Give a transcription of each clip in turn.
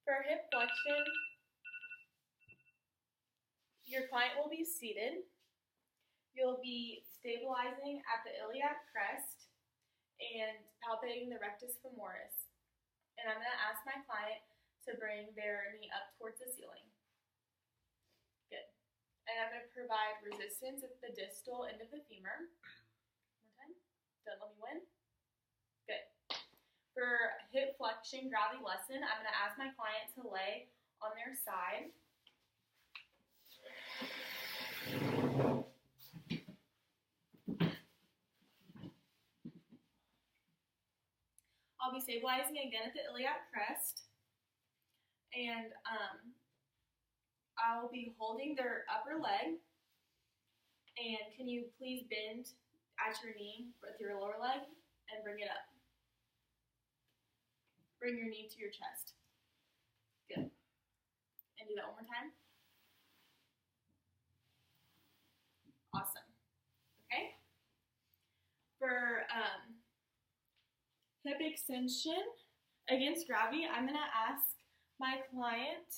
For hip flexion, your client will be seated. You'll be stabilizing at the iliac crest and palpating the rectus femoris. And I'm going to ask my client to bring their knee up towards the ceiling. Good. And I'm going to provide resistance at the distal end of the femur. One more time. Don't let me win. Good. For hip flexion gravity lesson, I'm going to ask my client to lay on their side. I'll be stabilizing again at the iliac crest, and I'll be holding their upper leg. And can you please bend at your knee with your lower leg and bring it up? Bring your knee to your chest. Good. And do that one more time. Awesome. Okay. For hip extension against gravity, I'm going to ask my client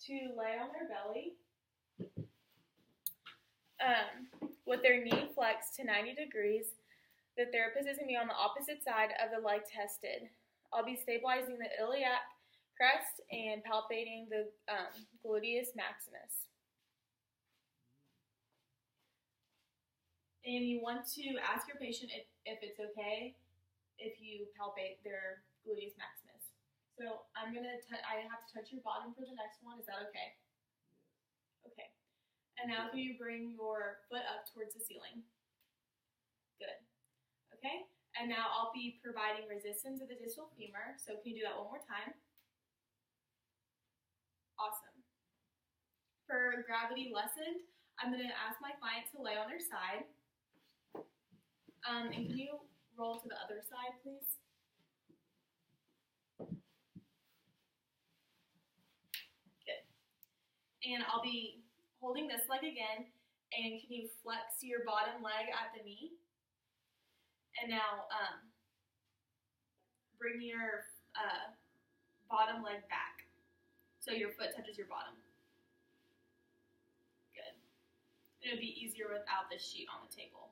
to lay on their belly with their knee flexed to 90 degrees. The therapist is going to be on the opposite side of the leg tested. I'll be stabilizing the iliac crest and palpating the gluteus maximus. And you want to ask your patient if it's okay if you palpate their gluteus maximus. So I have to touch your bottom for the next one. Is that okay? Okay. And now can you bring your foot up towards the ceiling? Good. Okay. And now I'll be providing resistance to the distal femur. So can you do that one more time? Awesome. For gravity lessened, I'm going to ask my client to lay on their side. And can you roll to the other side, please? Good. And I'll be holding this leg again. And can you flex your bottom leg at the knee? And now bring your bottom leg back so your foot touches your bottom. Good. It'll be easier without the sheet on the table.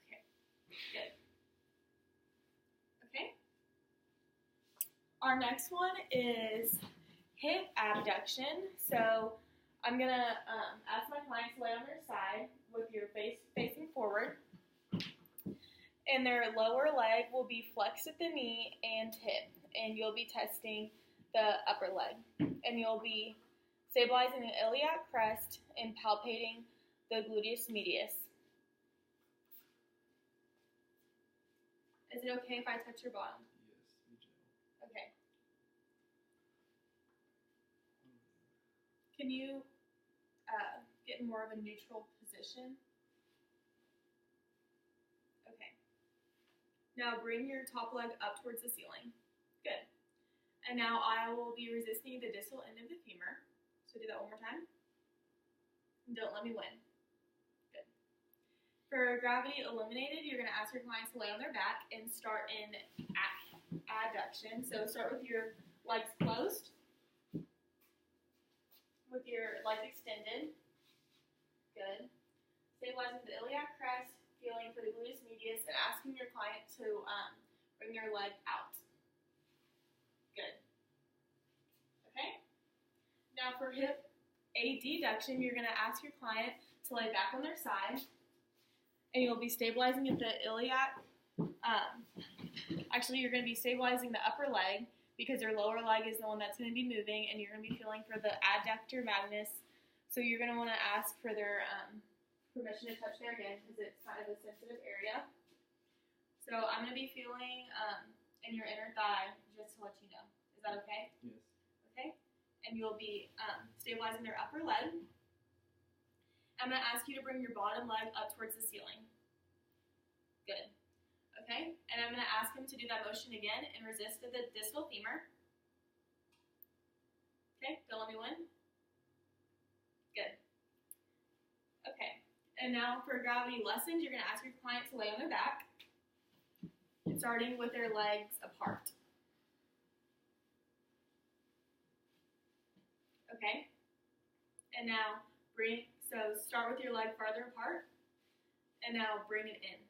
Okay, good. Okay. Our next one is hip abduction. So I'm going to ask my client to lay on their side with your face facing forward. And their lower leg will be flexed at the knee and hip. And you'll be testing the upper leg. And you'll be stabilizing the iliac crest and palpating the gluteus medius. Is it okay if I touch your bottom? Yes, you do. Okay. Can you get in more of a neutral position? Okay. Now bring your top leg up towards the ceiling. Good. And now I will be resisting the distal end of the femur. So do that one more time. Don't let me win. Good. For gravity eliminated, you're going to ask your clients to lay on their back and start in adduction. So start with your legs closed, with your legs extended. Good. Stabilizing the iliac crest, feeling for the gluteus medius, and asking your client to bring their leg out. Good. Okay? Now for hip adduction, you're going to ask your client to lay back on their side, and you'll be stabilizing at the iliac. Actually, you're going to be stabilizing the upper leg because their lower leg is the one that's going to be moving, and you're going to be feeling for the adductor magnus. So you're going to want to ask for their permission to touch there again because it's kind of a sensitive area. So I'm going to be feeling in your inner thigh just to let you know. Is that okay? Yes. Okay. And you'll be stabilizing their upper leg. I'm going to ask you to bring your bottom leg up towards the ceiling. Good. Okay. And I'm going to ask him to do that motion again and resist the distal femur. Okay. Don't let me win. Good. Okay. And now for gravity lessons, you're going to ask your client to lay on their back, starting with their legs apart. Okay? And now so start with your leg farther apart, and now bring it in.